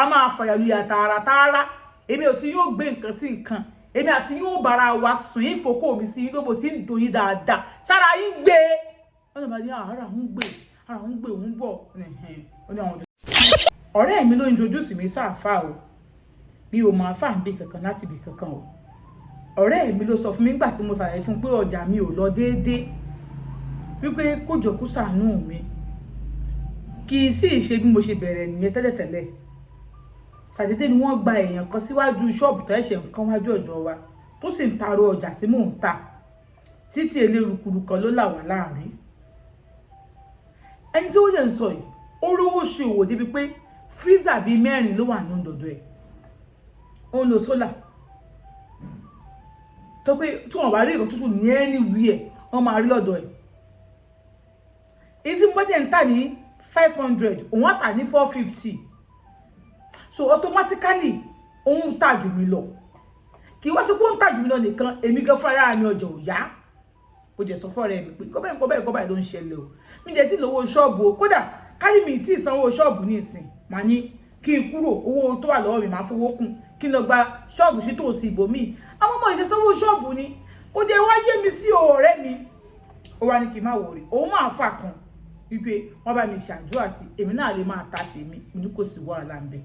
a máa fàyàlùyà tààràtààrà èmi ò tí yóò gbé nǹkan sí nǹkan èmi àti yóò bára wa sùn yín fòkó mi sí lóbo tí ń doyin dáadáa sára yín gbé ọ̀nà bá ní ara ń gbé òun bọ̀ ọ̀rẹ́ mi ló introduce mi sáàfà o mi ò máa fà ń bí kankan láti bí kankan o ọ̀rẹ́ mi ló sọ fún mi nígbà tí mo ṣàlàyé fún pé ọjà mi ò lọ déédéé wípé kó jọ kó ṣàánú mi kì í sì ṣe bí mo ṣe bẹ̀rẹ̀ nìyẹn tẹ́lẹ̀tẹ́lẹ̀ ṣàdédé ni wọ́n gba èèyàn kan síwájú ṣọ́ọ̀bù tó ẹ̀ṣẹ̀ nǹkan wájú ọ̀dọ̀ wa tó sì ń taro ọjà tí mò ń tà títí elérukuru kan ló là wá láàrin ẹni tí ó lè ń sọ yìí ó rówó ṣe òwò débi pé freezer bíi 4 ló wà nínú dọ̀dọ̀ ẹ̀ ó ń lo solar tó pé tí wọ́n bá rí ìkan tútù ní anywhere wọ́n máa rí lọ́dọ̀ ẹ̀ èyí tí mo jẹ́ ń tà ní 500 òun á tà ní 450 so automatically òun tà jù mí lọ kí wọ́n sì kó ń tà jù mí lọ nìkan èmi gan fúnra mi ọjà ò yá ó jẹ́ sọ fọ́ọ̀rẹ́ mi pé kọ́bẹ̀ ló ń ṣẹlẹ̀ o mi jẹ́ tí lówó ṣọ́ọ̀bù o kódà kárí mi tí ìsanwó ṣọ́ọ̀bù ní ìsìn màá ní kí n kúrò owó tó wà lọ́wọ́ mi máa fowó kún kí n lọ gba ṣọ́ọ̀bù sí tòsí ibòmíì àwọn ọmọ ìṣẹ́sanwó ṣọ́ọ̀bù ni kò dé wá yé mi sí ọ̀rẹ́ mi ó wá ní kí n má wọrí òun máa fà kan wípé wọ́n bá mi ṣàdúrà sí èmi náà lè máa ta tèmi ní kò sí wàhálà ń bẹ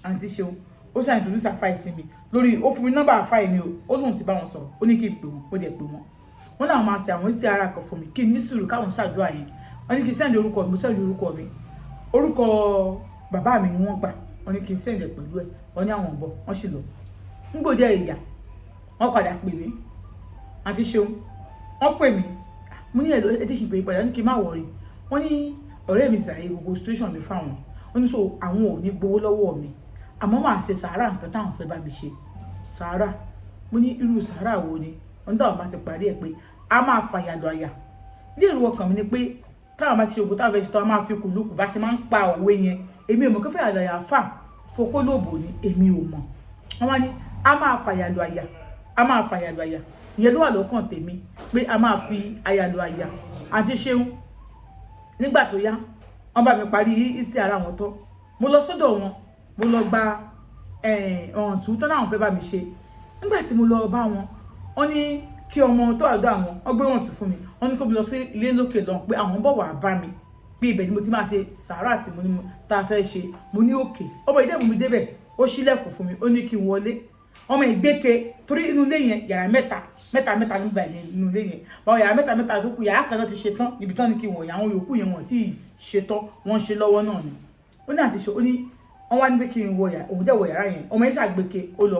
àǹtí ṣeun ó ṣe introduce àfáì sí mi lórí ó fún mi nọ́mbà àfáì mi o ó lóun ti bá wọn sọ̀rọ̀ ó ní kí n pè wọn ó dẹ̀ pè wọn wọn làwọn máa ṣe àwọn ìsì ara kan fún mi kí n ní sùúrù káwọn ṣàdúrà yẹn wọn ní kí n sẹ́ndì orúkọ mi mo sẹ́ndì orúkọ mi orúkọ bàbá mi ni wọ́n gbà wọn ní kí n sẹ́ndì pẹ̀lú ẹ̀ wọn ní àwọn ọ̀bọ wọn sì lọ nígbòdì ìyá wọn padà pè mí àǹtí ṣeun wọn pè mí mo ní ẹ̀dí kí n pè é padà ní kí n má wọrí wọn ní ọ̀rẹ́ mi ṣàyè gbogbo situation mi fáwọn wọn ní so àwọn ò ní gbowó lọ́wọ́ mi àmọ́ máa ṣe sàárà nǹkan táwọn fẹ́ bá mi ṣe sàárà mo ní irú sàárà wo ni wọ́n dáwọn bá ti parí ẹ̀ pé a máa fàyàlọ́ àyà ní èrò ọkàn mi ni pé táwọn bá ti ṣe ògùn táwọn fẹ́ ṣe tó a máa fi kùlùkù bá ṣe máa ń pa òwe yẹn èmi ò mọ̀ kí fàyàlọ́ àyà fà fokólóbò ni èmi ò mọ̀ wọ́n wá ní a máa fàyàlọ́ àyà a máa fàyàlọ́ àyà ìyẹn ló wà lọ́kàn tèmi pé a máa fi àyàlọ́ àyà àti ṣeun nígbà tó yá wọ́n bá mi parí ìsítì ara wọn tó mo lọ sọ́dọ̀ wọn mo lọ gba ọ̀ǹtú tó náà fẹ́ bá mi ṣe nígbà tí mo lọ bá wọn wọ́n ní kí ọmọ tó àdó àwọn wọ́n gbé ọ̀ǹtú fún mi wọ́n ní kó mi lọ sí ilé lókè lọ pé àwọn bọ̀ wá bá mi pé ibẹ̀ ni mo ti máa ṣe sàárà tí mo ní tá a fẹ́ ṣe mo ní òkè ọmọ ìdẹ́bù mi débẹ̀ ó ṣílẹ̀kùn fún mi ó ní kí n wọlé ọmọ ìgbéke torí inú ilé yẹn yàrá mẹ́ta nígbà yẹn inú ilé yẹn báwo yàrá mẹ́ta tó kù yàrá kan náà ti ṣe tán ibi tán ni kí n wọ̀ yà àwọn yòókù yẹn wọ́n ti ṣe tán wọ́n ṣe lọ́wọ́ náà ni ó ní àti ṣe ó ní wọ́n wá ní pé kí n wọ yàrá òun jẹ́ wọ yàrá yẹn ọmọ yẹn ṣàgbéke ó lọ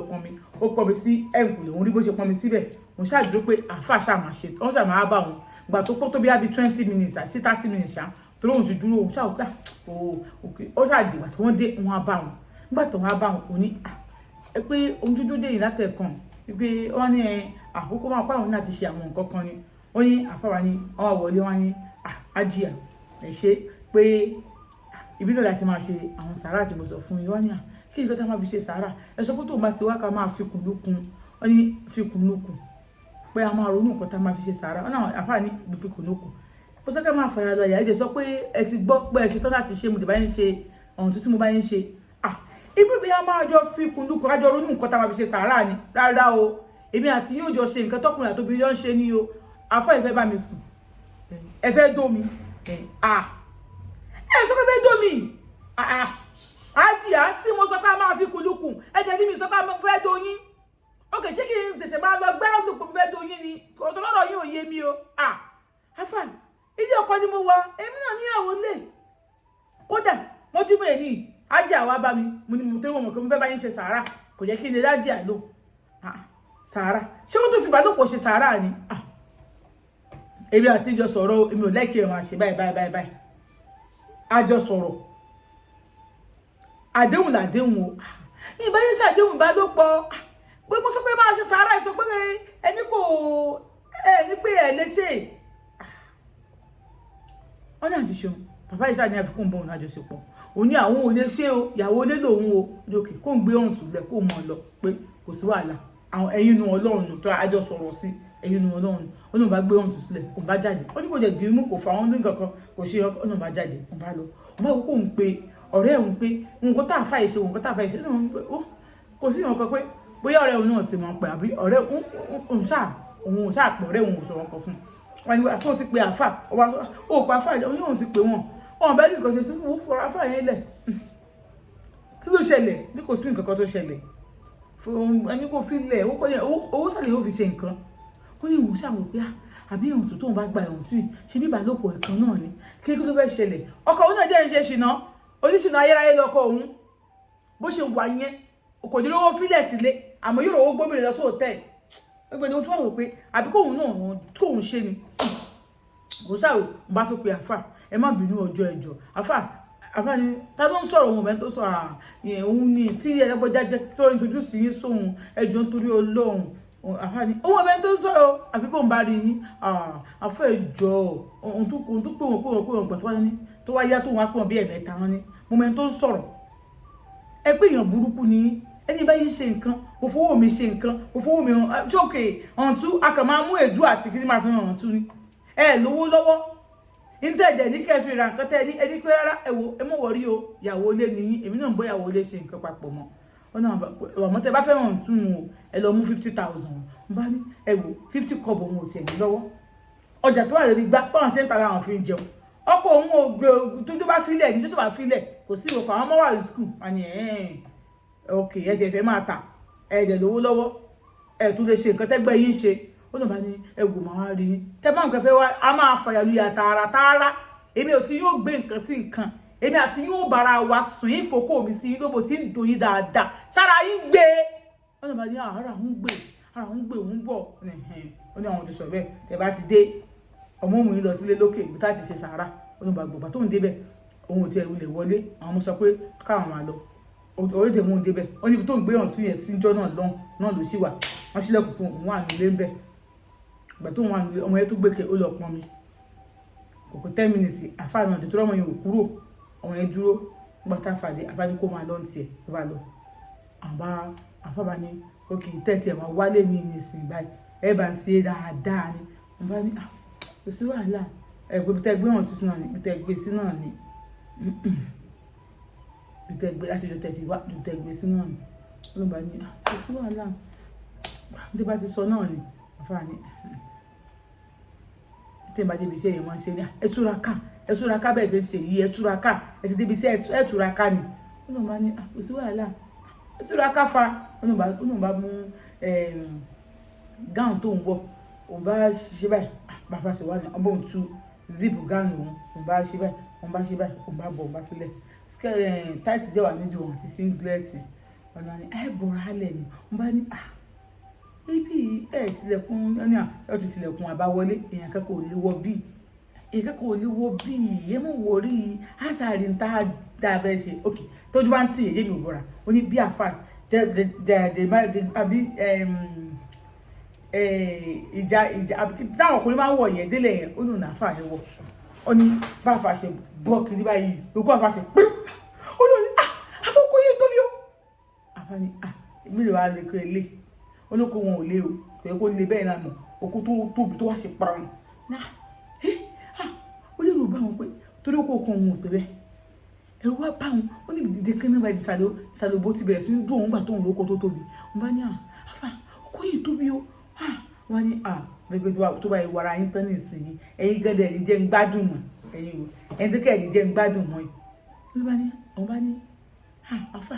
pọn mi sí ẹ̀ǹkùlé òun rí bó ṣe pọn mi síbẹ̀ òun ṣàdúró pé àáfà ṣàmà ṣe wọ́n ṣàmà bá wọn gbà tó pọ́ tó bí i 20 minutes àti 30 minutes ṣá torí òun ti dúró òun ṣàwùká ó ṣàdìgbà tí wọ́n dé wọn á bá wọn nígbà tó wọn á bá wọn òun ní ẹ pé ohun dúdú dé yìí látẹ̀kàn pé wọ́n ní àkókò máa pàwọn náà ti ṣe àwọn nǹkan kan ni wọ́n ní àfáwà ni wọ́n wọlé wọn ní àjíà ẹ̀ ṣe pé ibi náà láti máa ṣe àwọn sàárà tí mo sọ fún yín wọ́n ní kí ni kọ́tà máa fi ṣe sàárà ẹ sọ pé tóun bá ti wá ká máa fi kùnúkùn wọ́n ní fi kùnúkùn pé a máa ronú nǹkan tá máa fi ṣe sàárà wọ́n náà àfáà ní mo fi kùnúkùn bó sọ ká máa fàyà lọ yàrá ìdè sọ pé ẹ ti gbọ́ pé ẹ ṣe tán láti ṣe mo dé bá yín ṣe ọ̀hún tó tí mo bá yín ṣe ibi bí a máa jọ fi kùnúkùn kájọ ronú nǹkan tá máa fi ṣe sàárà ni rárá o èmi àti yóò jọ ṣe nǹkan tọkùnrin àtòbí yọ ń ṣe ní o àfáà ìfẹ́ bá mi sùn ẹ fẹ́ dó mi ẹ sọ pé fẹ́ dó mi àjíyá tí mo sọ pé a máa fi kùlùkùn ẹ̀jẹ̀ ní mi sọ pé a fẹ́ dó yín ókè ṣé kí n ṣẹ̀ṣẹ̀ máa lọ gbé olùkùn fẹ́ dó yín ni ọ̀tọ̀ lọ́rọ̀ yín ò yé mi o afan ilé ọkọ ni mo wà èmi náà níyàwó lè kódà wọ́n jí bẹ́ẹ̀ ni àjíyá wa bá mi mo ní mo tẹ́wọ́ mọ̀ pé mo fẹ́ bá yín ṣe sàárà kò jẹ́ kí n lè dájíyá lò sàárà ṣé wọ́n tó fi ìbálòpọ̀ ṣe sàárà ni èmi àti ìjọ sọ̀rọ̀ èmi ò lẹ́kì ẹ̀ máa ṣe báyìí àjọ sọ̀rọ̀ àdéhùn làdéhùn o ní ìbáyé ṣàdéhùn ìbálòpọ̀ pé mo sọ pé máa ṣe sàárà ìsọ pé ẹni kò ẹni pé ẹ lè ṣe wọ́n ní àti ṣeun bàbá ìṣá ní àfikún bọ́ọ̀n lájọṣepọ̀ òun ní àwọn ò lè ṣe o ìyàwó lé lòun o lókè kó ń gbé ọ̀hún tùlẹ̀ kó mọ̀ lọ pé kò sí wàhálà àwọn ẹ̀yin nu Ọlọ́run tó àjọ sọ̀rọ̀ sí ẹ̀yin nu Ọlọ́run ó ní òun bá gbé ọ̀hún tù sílẹ̀ òun bá jáde ó ní kò jẹ́ dì í mú kò fa àwọn ní kankan kò ṣe ọ̀nà bá jáde òun bá lọ òun bá wò kó ń pe ọ̀rẹ́ òun pé nǹkan tá a fà ìṣe nǹkan tá a fà ìṣe náà pé ó kò sí nǹkan pé bóyá ọ̀rẹ́ òun náà ti mọ̀ pé àbí ọ̀rẹ́ òun ṣáà pọ̀ ọ̀rẹ́ òun ò sọ̀rọ̀ kan fún un wọn ni wàá sọ ti pe àfà ó pa àfà òun ti pè wọn bẹ́ẹ̀ ní nǹkan ṣe sí wọ́n fọra àfà yẹn lẹ̀ kí ló ṣẹlẹ̀ ní kò sí nǹkan kan tó ṣẹlẹ̀ ẹni kò fi lẹ̀ owó sàlẹ̀ yóò fi ṣe nǹkan ó ní ìwò ṣàwò pé àbí ẹ̀hùn tó tóun bá gba ẹ̀hùn tí ṣe bí ìbálòpọ̀ ẹ̀kan náà ni kí ló fẹ́ ṣẹlẹ̀ ọkọ òun náà jẹ́ ìṣe ṣìnà oníṣìnà ayérayé lọkọ òun bó ṣe wà yẹn kò ní lówó fílẹ̀ sílé àmọ́ yóò rówó gbóbìnrin lọ sí hòtẹ́ẹ̀lì ẹgbẹ́ ni wọ́n tún wà wò pé àbí kóun náà kóun ṣe ni kò ṣàwò bá tó pe àfà ẹ má bínú ọjọ́ ẹjọ́ àfà ni ta ló ń sọ̀rọ̀ òun ọ̀bẹ tó sọ̀rọ̀ òun ni tí ẹlẹ́gbọ́já jẹ́ tó introduce yín sóhun ẹjọ́ nítorí Ọlọ́run àfà ni òun ọ̀bẹ tó ń sọ̀rọ̀ àfi bóun bá rí yín àfọ ẹjọ́ òun tó pé wọn gbà tó wá yá tó wọn á pè wọn bí ẹ̀mẹ́ta wọn ni mo mẹ́ni tó ń sọ̀rọ̀ ẹ pé èèyàn burúkú ni ẹni báyìí ṣe nǹkan kò fowó mi ṣe nǹkan kò fowó mi hàn jókè ọ̀ǹtú a kàn máa mú èdú àti kí ni máa fi hàn ọ̀ǹtú ni ẹ lówó lọ́wọ́ ìtẹ̀jẹ̀ ní kẹ́ fi ra nǹkan tẹ́ ẹni pé rárá ẹ wo ẹ mọ̀ wọ̀rí o ìyàwó ilé nìyí èmi náà ń bọ́ ìyàwó ilé ṣe nǹkan papọ̀ mọ́ ọ̀nà àmọ́ tẹ́ bá fẹ́ hàn ọ̀ǹtú nù o ẹ lọ mú 50,000 n bá ní ẹ wo 50 kọ́bọ̀ òun ò tiẹ̀ ní lọ́wọ́ ọjà tó wà lórí gbá pọ́n ṣe ń tara àwọn fi ń jẹun ọkọ̀ òun ò gbé tó bá filẹ̀ ní tó bá filẹ̀ kò sí ìwọ̀kọ̀ àwọn ọmọ wà ní skul àní ok ẹ jẹ́ fẹ́ máa tà ẹ jẹ́ lówó lọ́wọ́ ẹ tún lè ṣe nǹkan tẹ́gbẹ́ yín ṣe ó lọ bá ní ẹwù máa rí yín tẹ́ bá nǹkan fẹ́ wá a máa fàyàlúyà tààràtààrà èmi ò tí yóò gbé nǹkan sí nǹkan èmi àti yóò bára wa sùn yín fòkó mi sí lóbo tí ń dùn yín dáadáa sára yín gbé ó lọ bá ní ara ń gbé òun bọ̀ ó ní àwọn òjòṣọ bẹ́ẹ̀ tẹ́ bá ti dé ọmọ òun yìí lọ sílé lókè ibi tá ti ṣe sàárà ó ní gbàgbọ́ tó ń débẹ̀ òun ò tiẹ̀ lè wọlé àwọn ọmọ sọ pé káwọn máa lọ orí tèmú ń débẹ̀ ó níbi tó ń gbé ọ̀tún yẹn síjọ́ náà ló sì wà wọ́n sílẹ̀kùn fún òun wà nílé ń bẹ̀ ìgbà tó wà nílé ọmọ yẹn tó gbéke ó lọ pọn mi kòkò 10 minutes àfáà náà dètò ọmọ yẹn ò kúrò ọmọ yẹn dúró nígbà tá a fàdé àfáà ní kó máa lọ tiẹ̀ ló bá lọ àfáà bá ní òkè tẹ̀sí ẹ̀ máa wálé ní ìsìn báyìí ẹ̀ bá ń ṣe dáadáa ni wọ́n bá ní kò sí wàhálà ẹ̀gbẹ́ bí tẹ́ gbé wọn tuntun náà ni bí tẹ́ gbé sí náà ni bí tẹ́ gbé láti ìjọ tẹ̀sí wá bí tẹ́ gbé sí náà ni ló bá ní kò sí wàhálà bí bá ti sọ náà ni àfáà ní tí n bá débi iṣẹ́ yẹn wọ́n ṣe ní ẹ túraká bẹ́ẹ̀ ṣe ṣe yìí ẹ túraká ẹ ti débi iṣẹ́ ẹ túraká ni ló bá ní kò sí wàhálà ẹ túraká fa ló bá mú gáùn tó ń wọ̀ òun bá ṣe báyìí bàbá ṣe wà ní ọmọ òun tú zipu gáànù òun bá ṣe báyìí òun bá bọ̀ òun bá filẹ̀ táìtì jẹ́ wà nídìí òun àti síngilẹ́ẹ̀tì ọ̀nà ni ẹ bọ̀rọ̀ alẹ̀ ni òun bá ní ibi ẹ̀ tilẹ̀kùn ẹni ẹ̀ ti tilẹ̀kùn àbáwọlé èèyàn kẹ́kọ̀ọ́ ò lè wọ bíi ẹ mọ̀ wọ̀rí àṣàrí ń tá a dá abẹ́ ṣe ok tójú bá ń tì èyí mi ò bọ̀ra ó ní bí àfà àbí ìjà táwọn ọkùnrin máa ń wọ̀ yẹn délẹ̀ yẹn ó nù ní àfà yẹn wọ̀ ó ní bá àfà ṣe bọ́ kiri báyìí lókù àfà ṣe pé ó ní àfọkù yìí tóbi ó àfà ní èmi lè wá lè kó ilé olóko wọn ò lé o kò yẹ kó lè bẹ́ẹ̀ náà mọ̀ okú tó tóbi tó wá sí parun náà ó lè rò bá wọn pé torí ó kó kan òun ò tó bẹ́ẹ̀ ẹ̀rù wá bá wọn ó ní ìdíje kan náà bá ìsàlẹ̀ òbó ti bẹ̀rẹ̀ sí ní dùn òun gbà tóun lóko tó tóbi wọn bá ní àfà okó yìí tóbi o wọn ní gbẹgbẹ tó bá yẹ wàrà yín tán ní ìsinyìí ẹ̀yin gẹ́gẹ́ ẹ̀yin jẹ́ ń gbádùn mọ́ ẹ̀yin tó kẹ́ ẹ̀yin jẹ́ ń gbádùn mọ́ yìí wọn bá ní àfà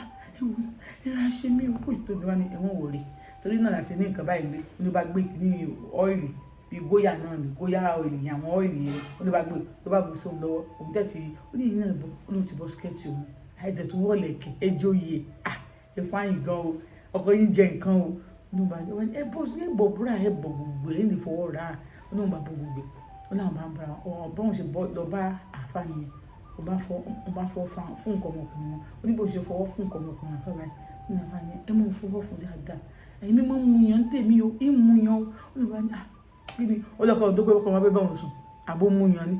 ẹ̀rọ ṣe mí okó ìtòjú wa ní ẹ̀wọ̀n wò rí torí náà láti ní nǹkan báyìí gbé ló bá gbé ní ọ́ìlì bíi góyà náà ní góyà ọ́ìlì yẹn àwọn ọ́ìlì yẹn ló bá gbé ló bá gbé sóun lọ́wọ́ òun tẹ̀sí ó ní ìyẹn ìbọn ó ní ti bọ́ skẹ́ẹ̀tì òun àìjẹ́ tó wọ́ọ̀lẹ̀ kẹ̀ ẹjọ́ yìí ẹ fáyìn gan o ọkọ yín jẹ nǹkan o ló bá ní ẹ bọ́ sí bọ̀ búra ẹ bọ̀ gbogbo ẹ ní fọwọ́ rà á ó náà bá bọ̀ gbogbo ó náà bá ń bá ọ̀bọ̀n ṣe bọ́ lọ bá àfáàní yẹn ó bá fọ́ fún nǹkan ọmọkùnrin wọn ó ní bó ṣe fọwọ́ fún nǹkan ọmọkùnrin àfáàní ní àfáàní ẹ mọ̀ fọwọ́ fún dáadáa èmi mọ̀ mú yan tèmi o ń mú yan o ní bá ní kí ni ó lọ́kọ̀ ọ̀dọ́ pé ọkọ̀ máa bẹ́ bá òun sùn àbó mú yan ni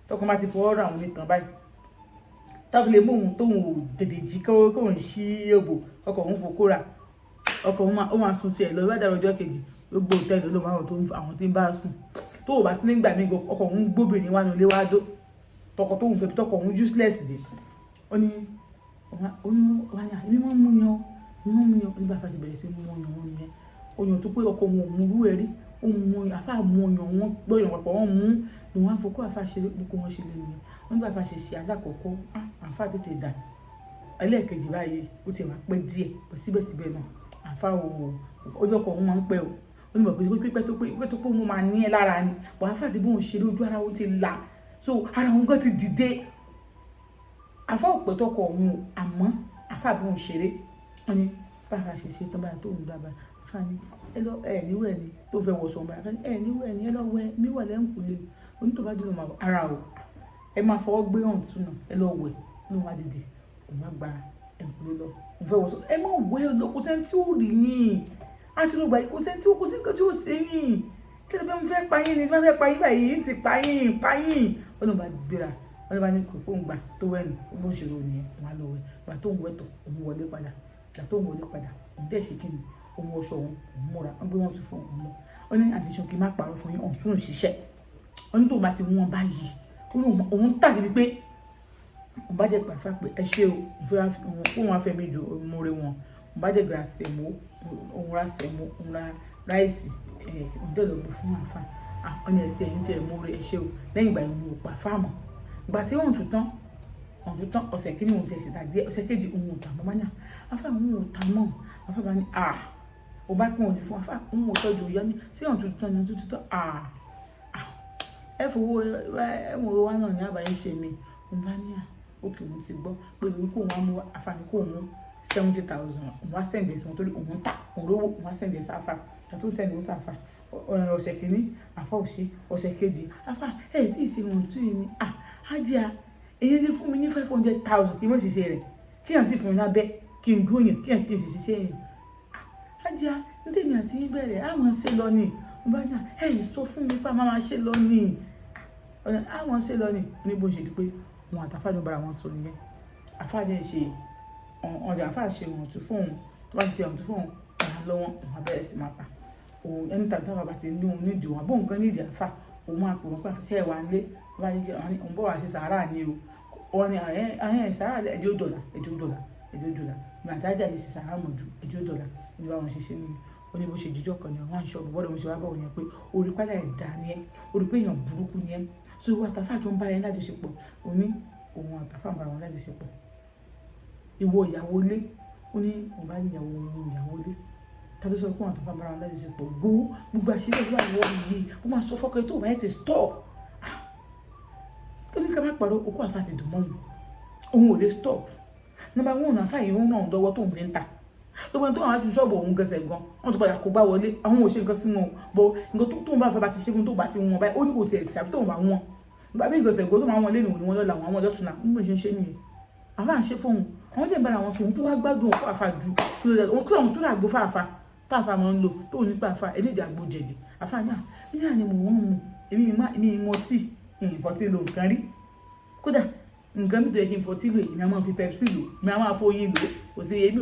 tọkọ máa ti fọwọ́ ra òun nìkan báyìí tábí lè mú òun tóun ò tètè jí kóun sí òbò ọkọ̀ òun fòkó rà ọkọ̀ ó máa sùn tiẹ̀ lọ ìbádàrọ̀ ọjọ́ kejì gbogbo òtẹ́ẹ̀lì ló máa àwọn tí ń bá sùn tó ò bá sí nígbà míì ọkọ̀ òun gbóbìnrin wá nílé wá dó tọkọ tóun fẹ́ tọkọ òun useless dé ó ní oyún wa ní àbí wọ́n mú yan nígbà fàṣẹ bẹ̀rẹ̀ sí mú yan wọn nìyẹn oyún tó pé ọkọ wọn ò mú irú ẹ̀rí ó mú àfà mú yan wọn gbọ́yàn papọ̀ wọn mú ni wọ́n á fọkọ́ àfà ṣe gbogbo wọn ṣe lé nìyẹn wọ́n nígbà fàṣẹ ṣe alákọ̀ọ́kọ́ àfà tètè dà ẹlẹ́ẹ̀kejì báyìí ó ti wà pẹ́ díẹ̀ kò síbẹ̀síbẹ̀ náà àfà ọjọ́ kan wọn máa ń pẹ́ o ó ní bọ̀ pé pípẹ́ tó pé wọn máa ní ẹ lára ni bọ̀ àfà àti bóun ṣe lójú ara wọn ti là so ara wọn gan ti dìde àfà òpè tọkọ òun o àmọ́ àfà bóun ṣeré wọn ni bàbá ṣe tán báyà tó ń dábàá àfà ni níwẹ̀ ni tó fẹ́ wọ̀ sọ̀nba níwẹ̀ ni ẹ lọ wẹ̀ níwẹ̀ lẹ́ǹkùlé onítọ̀bá dúró máa ara o ẹ máa fọwọ́ gbé hàn tún náà ẹ lọ wẹ̀ ní wàá dìde òun á gba ẹ̀ǹkùlé lọ òun fẹ́ wọ̀ sọ ẹ má wẹ̀ lọ kò sẹ́ni tí ó rí yín àti ló gbà yìí kò sẹ́ni tí ó kò sí nǹkan tí ó ṣe yín tí ẹ bá ń fẹ́ pa yín ni tí wọ́n fẹ́ pa yín báyìí ń ti pa yín wọn ló bá gbéra wọn ló bá ní kókó ń gbà tó wẹ̀ nù ó bó ṣe lò nìyẹn wọn á lọ wẹ̀ gbà tó ń wẹ̀ tọ̀ òun wọlé padà gbà tó ń wọlé padà òun dẹ̀ ṣe kí ni òun ọṣọ òun múra wọn gbé wọn tún fún òun lọ wọn ní àti ṣan kí n má parọ́ fún yín òun tún ṣiṣẹ́ wọn ní tó bá ti wọn báyìí òun tà níbi pé òun bá jẹ́ pàfà pé ẹ ṣe o òun afẹ́ mi ju múre wọn òun bá jẹ́ gbà sẹ̀mó òun ra sẹ̀mó òun ra ráìsì òun dẹ̀ lọ gbé fún àfà wọn ní ẹsẹ̀ yín tí ẹ múre ẹ ṣe o lẹ́yìn ìgbà yẹn òun ò pàfà mọ́ ìgbà tí òun tún tán ọ̀sẹ̀ kìíní òun ti ẹ̀sìn tà díẹ̀ ọ̀sẹ̀ kejì òun ò tà mọ́ mọ́nyà àfà òun ò tà mọ́ àfà bá ní ó bá pín òní fún afá òun ò tọ́jú ìyá ní sí ọ̀n tuntun ní tuntun ẹ fowó ẹ̀wọ̀n wa náà ní àbáyé ṣe mi òun bá ní òkè òun ti gbọ́ pé òun kò wọ́n mú àfààní kò mú 70,000 òun wá sẹ́ǹdẹ̀ sí wọn torí òun tà òun rówó òun wá sẹ́ǹdẹ̀ sáfà tó sẹ́ǹdẹ̀ ó sáfà ọ̀sẹ̀ kìíní àfà ò ṣe ọ̀sẹ̀ kejì àfà tí ì ṣe wọn tún yìí ni ájíà èyí lè fún mi ní 500,000 kí n mọ̀ ṣiṣẹ́ rẹ̀ kí n sì fún mi lábẹ́ kí n dúró yẹn kí n sì ṣiṣẹ́ yẹn ajá ntẹ̀mí àti yín bẹ̀rẹ̀ àwọn ṣe lọ ni mo bá ní sọ fún mi pé a máa ṣe lọ ni àwọn ṣe lọ ni ní bó ṣe di pé wọn àtàfáàdé bára wọn sọ nìyẹn àfáàdé ṣe ọjà àfáà ṣe wọn tún fún òun tó bá ṣe wọn tún fún òun ọ̀hún lọ́wọ́ òun abẹ́rẹ́ sí máa ta òun ẹni tàbí táwọn bàbá ti ní òun nídìí òun àbó nǹkan nídìí àfáà òun máa pè wọ́n pé àfẹ́sẹ́ ẹ̀wà ńlé wọ́n bá ní kí òun bọ̀ wá sí sàárà ni o wọ́n ní àyẹ̀ sàárà ẹ̀jẹ̀ $1 ìgbà tí ajá yìí sí sàárà mọ̀ ju ẹ̀jẹ̀ $1 ní báwọn ṣe ṣe nìyẹn ó ní bó ṣe jíjọ́ kan ní àwọn àṣọ bọ́dọ̀ mo ṣe wá báwọn yẹn pé orí pálá ẹ̀dá ni ẹ́ orí pé èèyàn burúkú ni ẹ́ so ìwọ àtàfà tó ń bá yẹn lájọṣepọ̀ ó ní òun àtàfà ń bá wọn lájọṣepọ̀ ìwọ ìyàwó ilé ó ní òun bá ní ìyàwó ilé tàbí sọ pé òun àtàfà ń bá wọn lájọṣepọ̀ gbogbo àṣírí ìwọ àwọn yìí ó máa sọ fọ́kẹ́ tó báyìí tẹ̀ stop ó ní ká má parọ́ okó àfà ti dùn mọ́ òun ò lè stop number 1 àfà yìí ń ràn lọ́wọ́ tó ń fi ń ta gbogbo ẹni tó wà láti ṣọ́ọ̀bù òun gẹ̀ẹ́sẹ̀ gan wọ́n tó padà kó gbá wọlé àwọn ò ṣe nǹkan sí wọn bọ́ nǹkan tó ń bá fẹ́ bá ti ṣe fún tó bá ti wọn báyìí ó ní kò tiẹ̀ sí àfi tó ń bá wọn nígbà bí ìgẹ̀ẹ́sẹ̀ gan tó máa wọn lé nìwọ̀n ni wọ́n lọ́la àwọn ọlọ́tún náà nígbà ṣe ń ṣe nìyẹn àfa ń ṣe fóun àwọn lè bára wọn sùn tó wá gbádùn òkú àfa ju òun kí lóun tó rà gbó fáfá táàfà máa ń lò tó ò nípa àfa elédè àgbo jẹ̀dì àfa náà ilé àná mò ń mu èmi mọ tíì ìfọ̀tí lo nǹkan rí kódà nǹkan mi tó yẹ kí n fọtí lò èmi a máa fi Pepsi lò mi a máa fọyín lò kò sí èmi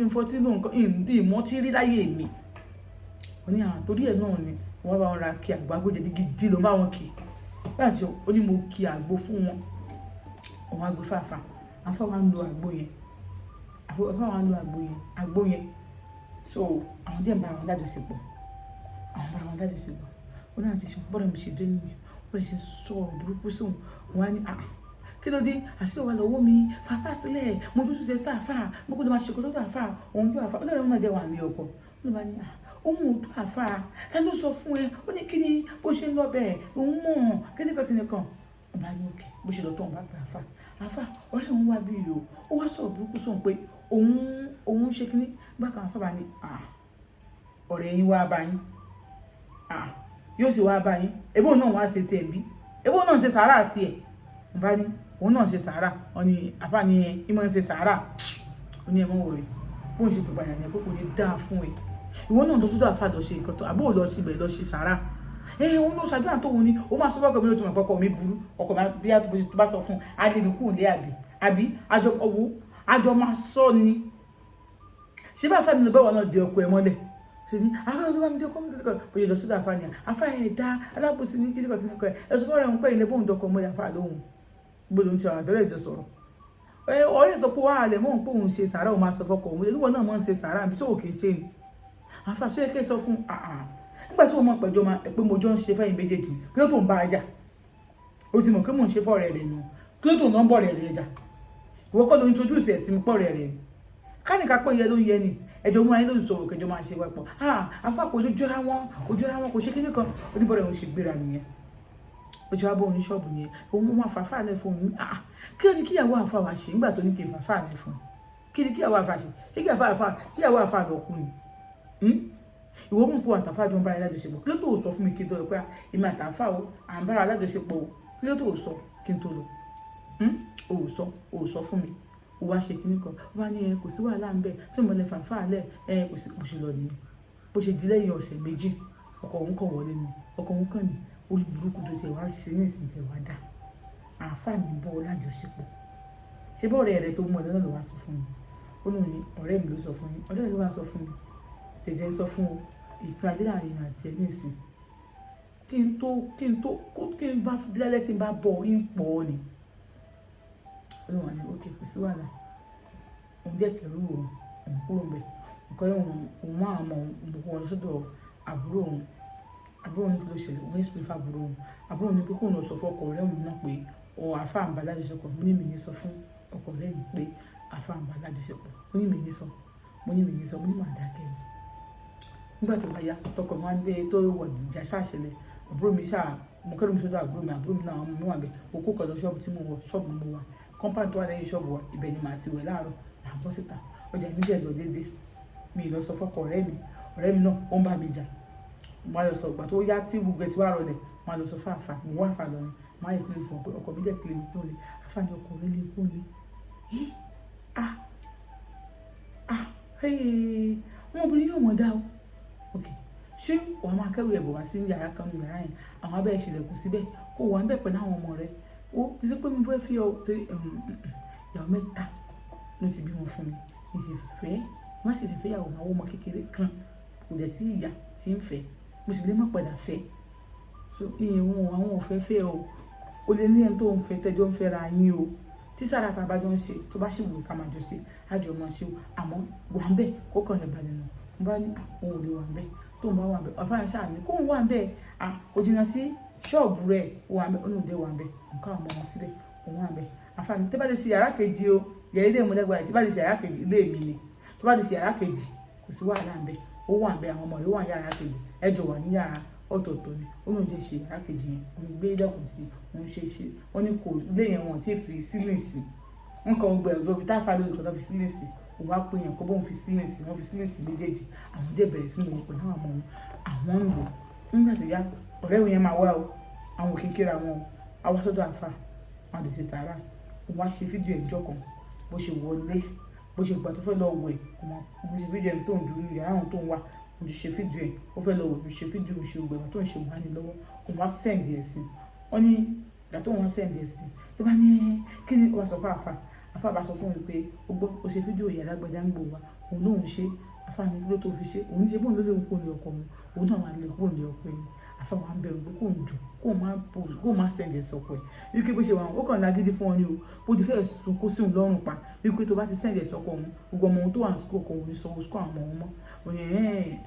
ò fọtí lò nǹkan ìmọ̀tí rí láyé mi wọ́n ní àwọn torí ẹ̀ náà ni wọ́n bá wọn ra kí àgbo agbójẹ gidi ló bá wọn kì í láti ó ní mo kí àgbo fún wọn òun àgbo fàáfà àfọ wa ń lo àgbo yẹn so àwọn díẹ̀ ń bára wọn lájọṣepọ̀ ó náà ti ṣe bọ́dọ̀ mi ṣe dé nìyẹn ó lè ṣe sọ̀rọ̀ burúkú sóhun wọn á ní kí ló dé àṣìlò wà lọ́wọ́ mi fàáfà sílẹ̀ mo tún ṣe sáfà mo kò lè máa ṣèkọ́ lọ́dọ̀ àfà òun tó àfà ọlọ́run náà jẹ́ wà ní ọkọ̀ ló bá ní ohun ò tó àfà ta ló sọ fún ẹ ó ní kí ni bó ṣe ń lọ bẹ́ẹ̀ òun mọ̀ kíníkan ọba ní òkè bó ṣe lọ tó òun bá pè àfà ọ̀rẹ́ òun wá bí yìí ó wá sọ̀rọ̀ burúkú sóhun pé òun ṣe kíní bákan àfà bá ní ọ̀rẹ́ yín wá bá yín yóò sì wá bá yín ebó náà wá ṣe tiẹ̀ bí ebó náà ṣe sàárà tiẹ̀ bá ní òun náà ṣe sàárà wọn ni àfà ní ìmọ̀ ń ṣe sàárà ó ní ẹ̀mọ́ wọ̀rẹ́ bó ń ṣe pè pàyàn yẹn pé kò ní dáa fún ẹ ìwọ náà lọ sódò àfà lọ ṣe nǹkan tó àbó lọ síbẹ̀ lọ ṣe sàárà òun ló ṣàdúrà tó wọn ni ó máa sọ fọ́kọ̀ mi ló ti mọ̀ pọ́kọ̀ mi burú ọkọ̀ máa bí tó bá sọ fún adébíkú ilé àbí àjọ máa sọ ni ṣé bá àfà nínú bẹ́wọ̀ náà di ọkọ̀ ẹ̀ mọ́lẹ̀ ṣe ní àfà ló bá mi dé ọkọ̀ mi kíkọ̀ bóyá lọ sódò àfà ni àfà ẹ̀ dá alábòsí ní kíkọ̀ ẹ̀ ẹ̀sùn fọ́ọ̀rẹ̀ ń pẹ́ ilé bóun dọkọ̀ mọ́ àfà lóhùn gbọ́dọ̀ ti àwọn àbẹ̀rẹ̀ ìjọ sọ̀rọ̀ ọ̀rẹ́ sọ pé wàá lẹ̀ mọ́ pé òun ṣe sàárà òun máa sọ fọkọ òun níwọ̀n náà mọ́ ń ṣe sàárà àbí tí ò kì í ṣe ni àfa sọ yẹ kí ẹ sọ fún nígbà tí wọ́n mọ̀ pẹ̀jọ́ máa pé mo jọ ń ṣe fẹ́yìn méjèèjì kí ló tó ń bá a jà ó ti mọ̀ pé mò ń ṣe fọ́ọ̀rẹ́ rẹ̀ nù kí ló tó ń nọ́mbọ̀ rẹ̀ rẹ̀ jà ìwọ kọ́ ló introduce ẹ̀ sí mi pọ̀ rẹ̀ rẹ̀ káníkà pé iye ló ń yẹ ni ẹjọ́ mú ayé lóṣù sọ̀rọ̀ kẹjọ máa ṣe wẹ́pọ̀ àfa kò lè jọra wọn kò ṣe kíní kan oníbọ̀rẹ̀ òun ṣe gbéra nìyẹn ó ti wá bọ́ oní ṣọ́ọ̀bù nìyẹn òun mú àfàfà lẹ̀ fún òun kí ló ní kíyàwó àfa wá ṣe nígbà tó ní kí àfàfà lẹ̀ fún kí ni kíyàwó àfa ṣe kíyàwó àfa lọ kú ni ìwọ mú kó àtàfà jọ ń bára alájọṣepọ̀ kí ló tó sọ fún mi kí n tó lọ pé èmi àtàfà o à ń bára alájọṣepọ̀ o kí ló tó sọ kí n tó lọ o sọ fún mi o wá ṣe kíní kan wá ní kò sí wàhálà ń bẹ tí mo lè fàáfà lẹ kò sí bó ṣe lọ nìyẹn bó ṣe di lẹ́yìn ọ̀sẹ̀ méjì ọkọ òun kàn wọlé ni ọkọ òun kàn ní orí burúkú tó tiẹ̀ wá ṣe ní ìsìn tiẹ̀ wá dà àǹfààní bọ́ lájọṣepọ̀ ṣé bọ́ ọ̀rẹ́ rẹ tó mú ọ̀dọ́ náà ló wá sọ fún mi ó lóun ní ọ̀rẹ́ mi ló sọ fún mi ọ̀rẹ́ mi ló wá sọ fún mi tẹ̀jẹ̀ sọ fún ìpín adé láàrin àti ẹ̀ ní ìsìn kí n bá dílálẹ́ tí n bá bọ̀ ń pọ̀ ọ́ ni olùwà ni ókè kò sí wàhálà òun díẹ̀ kẹrù òun kúrò mbẹ nǹkan yẹn òun máa mọ òun kó wọn lọ sọ́dọ̀ àbúrò òun ní kí ló ṣẹlẹ̀ òun yẹn sì pé fún àbúrò òun ní pé kóun lọ sọ fún ọkọ rẹ̀ òun náà pé àfa àǹbá lájọṣepọ̀ mo ní mi ní sọ fún ọkọ rẹ̀ mi pé àfa àǹbá lájọṣepọ̀ mo ní mi ní sọ mo ní màá dákẹ́ mi nígbà tó bá yá tọkọ máa ń gbé tó wọ ìjà ṣàṣẹlẹ̀ àbúrò mi ṣáà mo kẹ́rù mi sọ́dọ̀ àbúrò mi náà àwọn ọmọ mi wà bẹ́ẹ̀ òkú kan lọ ṣọ́ọ̀bù tí mo wọ ṣọ́ọ̀bù mo wà kọ́ńpáàtì tó wà lẹ́yìn ṣọ́ọ̀bù wa ibẹ̀ ni màá ti wẹ̀ láàárọ̀ màá bọ́ síta ọjà mi jẹ́ lọ déédéé mi lọ sọ fọ́kọ ọ̀rẹ́ mi náà ó ń bá mi jà mo lọ sọ ìgbà tó yá tí gbogbo ẹ̀ ti wá rọlẹ̀ mo lọ sọ fún àfà mo wá àfà lọ́rin máa yẹ sílẹ̀ fún ọ pé ọkọ mi jẹ́ ti lè mú kúrò lé àfà ni ọkọ rẹ̀ lè kúrò lé wọn obìnrin yóò mọ̀ dá o ok ṣé wàá máa kẹ́rù ẹ̀bọ̀ wá sí yàrá kan ní yàrá yẹn àwọn abẹ́ ìṣẹ̀lẹ̀kùn síbẹ̀ kó wà ń bẹ̀ pẹ̀lú àwọn ọmọ rẹ̀ ó kì í sí pé mo fẹ́ fi ọ torí ìyàwó mẹ́ta ló ti bímọ fún mi ìsì fẹ́ má sì lè fẹ́ yàwó àwọn ọmọ kékeré kan kò dẹ̀ tí ìyá ti ń fẹ́ mo sì lè má padà fẹ́ so ìyẹn wọn àwọn ò fẹ́ fẹ́ o lè ní ẹni tó ń fẹ́ tẹ́jọ́ ń fẹ́ ra yín o tí sára tá a bá jọ ń ṣe tó bá sì wù ká máa jọ ṣe àjọ máa ṣe o àmọ́ wà ń bẹ̀ kó kàn lè balẹ̀ nù mo bá ní àwọn ò lè wà ń bẹ̀ tó ń bá wà ń bẹ̀ ọ̀fà ṣáà ní kó ń wà ń bẹ̀ kò jìnnà sí ṣọ́ọ̀bù rẹ̀ wà ń bẹ̀ olùdé wà ń bẹ̀ nǹkan àwọn ọmọ síbẹ̀ òun wà ń bẹ̀ àfààní tó bá ti ṣe yàrá kejì o yẹ̀rẹ́ ilé ìmúlẹ́gbàá tí bá ti ṣe yàrá kejì ilé mi ni tó bá ti ṣe yàrá kejì kò sí wàhálà ń bẹ̀ ó wà ń bẹ̀ àwọn ọmọ rẹ̀ wà ní yàrá kejì ẹjọ́ wà ní yàrá ọ̀tọ̀ọ̀tọ̀ ni ó lóun jẹ́ ṣe yàrá kejì yẹn òun gbé dẹ́kun sí òun ṣe wọ́n ní kò ilé yẹn wọn ti fi sílẹ̀ sí nǹkan gbẹ̀rù lóbi táfà lórí kan tó fi sílẹ̀ sí òun wá pé yẹn kó bóun fi sílẹ̀ sí wọ́n fi sílẹ̀ sí méjèèjì àwọn dẹ̀ bẹ̀rẹ̀ sí lòun pẹ̀lú àwọn ọmọ wọn àwọn ń lò nígbà tó yá ọ̀rẹ́ wọn yẹn máa wá o àwọn òkè kíra wọn o àwa sọ́dọ̀ àfà wọn àti ṣe sàárà òun wá ṣe fídíò ìjọ kan bó ṣe wọlé bó ṣe gbà tó fẹ́ lọ wẹ̀ òun ṣe fídíò ẹni tó ń dùn ní yàrá òun tó ń wà òun ti ṣe fídíò ẹ̀ ó fẹ́ lọ wẹ̀ òun ṣe fídíò òun ṣe ògbẹ̀wò tó ń ṣe wà ní lọ́wọ́ òun wá sẹ́ǹdì ẹ̀ sí wọ́n ní ìgbà tó wọn sẹ́ǹdì ẹ̀ sí ló bá ní kí ni wàá sọ fún àfà bá sọ fún mi pé ó gbọ́ ó ṣe fídíò ìyá lágbájá ń gbò wá òun lóun ṣe àfà ní kí ló tó fi ṣe òun ṣe bóun ló lè kó ní ọkọ òun náà máa lè kó ní ọkọ yìí àfà wà ń bẹ̀rù pé kò ń jù kó máa sẹ́ǹdì sọ́kọ ẹ̀ wípé bó ṣe wà ó kàn lágídí fún ọ ní o bó ti fẹ́ sunkún sí òun lọ́rùn pa wípé tó bá ti sẹ́ǹdì sọ́kọ òun gbogbo ọmọ òun tó wà ní sukú ọkọ òun ní sanwó sukú àwọn ọmọ òun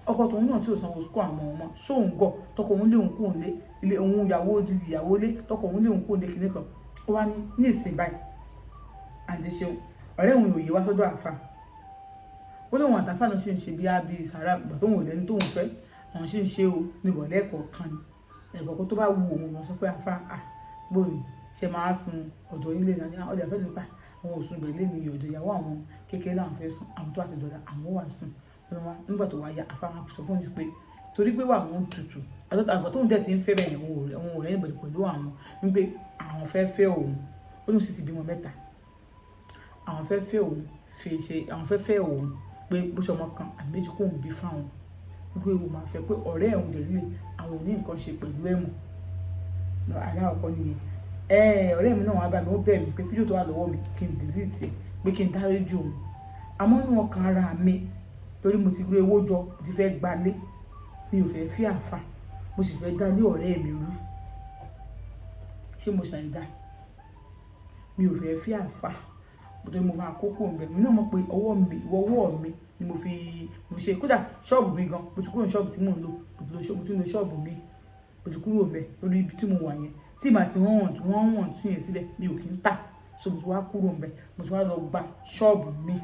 ọkọ tòun náà tí ò sanwó sukú àwọn ọmọ ṣóun gọ tọkọ òun lé òun kó òun lé ilé òun ìyàwó lé tọkọ òun lé òun kó òun lé kinní kan ó wá ní ìsìn báyìí àǹtí ṣeun ọ̀rẹ́ òun yòòyè wá sọ́dọ̀ àfà ó lóun àtàfà náà ṣì ń ṣe bí ábí sàrà gbà tóun ò lẹ́ni tóun fẹ́ àwọn ṣì ń ṣe o níbọ̀ lẹ́ẹ̀kọ̀ọ̀kan ni ẹ̀kọ̀ọ̀kan tó bá wu òun lọ sọ pé àfà gbòòrì ṣe máa sun ọ̀dọ̀ nílé náà ní ọjà fẹ́ nípa àwọn òsùn ìgbẹ̀lẹ́ mi ọ̀dọ̀ ìyàwó àwọn kékeré làwọn fẹ́ sùn àwọn tó àti dọ̀dà àwọn wà sùn nígbà tó wá yá àfà wọn sọ fún mi pé torí pé wà wọn tutù àgbà tóun dẹ̀ ti ń fẹ́ bẹ̀yẹn òun ò rẹ́yìn bẹ̀rẹ̀ pẹ̀lú àwọn wípé àwọn fẹ́ òun ó ní sì ti bímọ mẹ́ta àwọn fẹ́ fẹ́ òun pé bó ṣe ọmọ kan àbí méjì kóun bí fáwọn wípé òun máa fẹ́ pé ọ̀rẹ́ òun dẹ̀ lè àwọn ò ní nǹkan ṣe pẹ̀lú ẹ̀mọ̀ aláwọ̀kọ́ nìyẹn ọ̀rẹ́ mi náà wá bá mi ó bẹ̀ mí pé fídíò tó wà lọ́wọ́ mi kí n delete pé kí n dáríjì òun àmọ́ inú ọkàn ara mi torí mo ti rí owó jọ mo ti fẹ́ gbalé mi ò fẹ́ fi àfà mo sì fẹ́ dálé ọ̀rẹ́ mi rú ṣé mo ṣàìdá mi ò fẹ́ fi àfà bó mo máa kókó ń bẹ mi náà mọ̀ pé ọwọ́ mi ni mo fi ṣe kódà ṣọ́ọ̀bù mi gan mo ti kúrò ní ṣọ́ọ̀bù tí mò ń lò mo ti ń lo ṣọ́ọ̀bù mi mo ti kúrò bẹ lórí ibi tí mo wà yẹn tí màá ti wọ́n tún yẹn sílẹ̀ mi ò kí ń tà so mo ti wá kúrò ń bẹ mo ti wá lọ gba ṣọ́ọ̀bù mi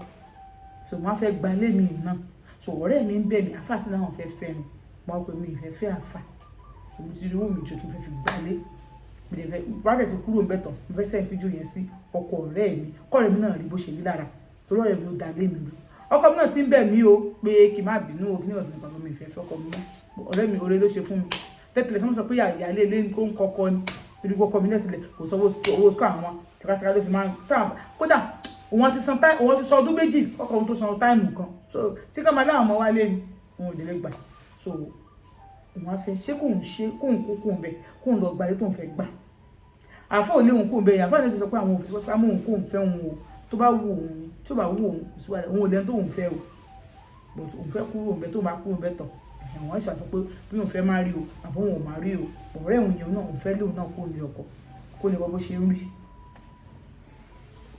so mo á fẹ́ gba ilé mi náà so ọ̀rẹ́ mi ń bẹ̀ mí àfà sí láwọn fẹ́ fẹ́ mi mo á pè mí ìfẹ́ fẹ́ àfà so mo ti rí owó mi jọ kí n fẹ́ fi gbalé mi lè fẹ́ bá tẹ̀sí kúrò ń bẹ̀ tán mo fẹ́ sẹ́yìn fídíò yẹn sí ọkọ ọ̀rẹ́ mi kọ́ọ̀rẹ́ mi náà rí bó ṣe rí lára torí ọ̀rẹ́ mi ló da lé mi lọ ọkọ mi náà ti ń bẹ̀ mí o pé kí n má bínú o kí ní ọ̀dùn nípa mi ìfẹ́ fẹ́ ọkọ mi ọ̀rẹ́ mi oore ló ṣe fún mi tẹ́tẹ̀lẹ̀ fún mi sọ pé ìyáálé ilé ní kó ń kọ́kọ́ ni torí ọkọ mi tẹ́tẹ̀lẹ̀ kò sọ owó sukọ àwọn tìkátìká ló fi máa ń tà kódà òun ti sọ ọdún méjì ọkọ òun tó san táìmù kan so tí ká máa dá àwọn ọmọ wa lé ni òun ò lè gbà so òun á fẹ́ ṣé kóun kó kóun bẹ kóun lọ gbalẹ̀ tóun fẹ́ gbà àfọ òun lé òun kóun bẹ yẹn àfọ àti sọ pé àwọn òfin sọ pé àmọ́ òun kóun fẹ́ òun o tó bá wù òun ni tó bá wù òun òun ò lẹ́nu tó òun fẹ́ o but òun fẹ́ kúrò òun bẹ tó máa kúrò òun bẹ tọ̀ àwọn ìṣàtọ̀ pé bí òun fẹ́ má rí o àbọ̀ òun ò má rí o ọ̀rẹ́ òun yẹn náà òun fẹ́ lóun náà kó lè ọkọ kó lè wọ́n bó ṣe ń rí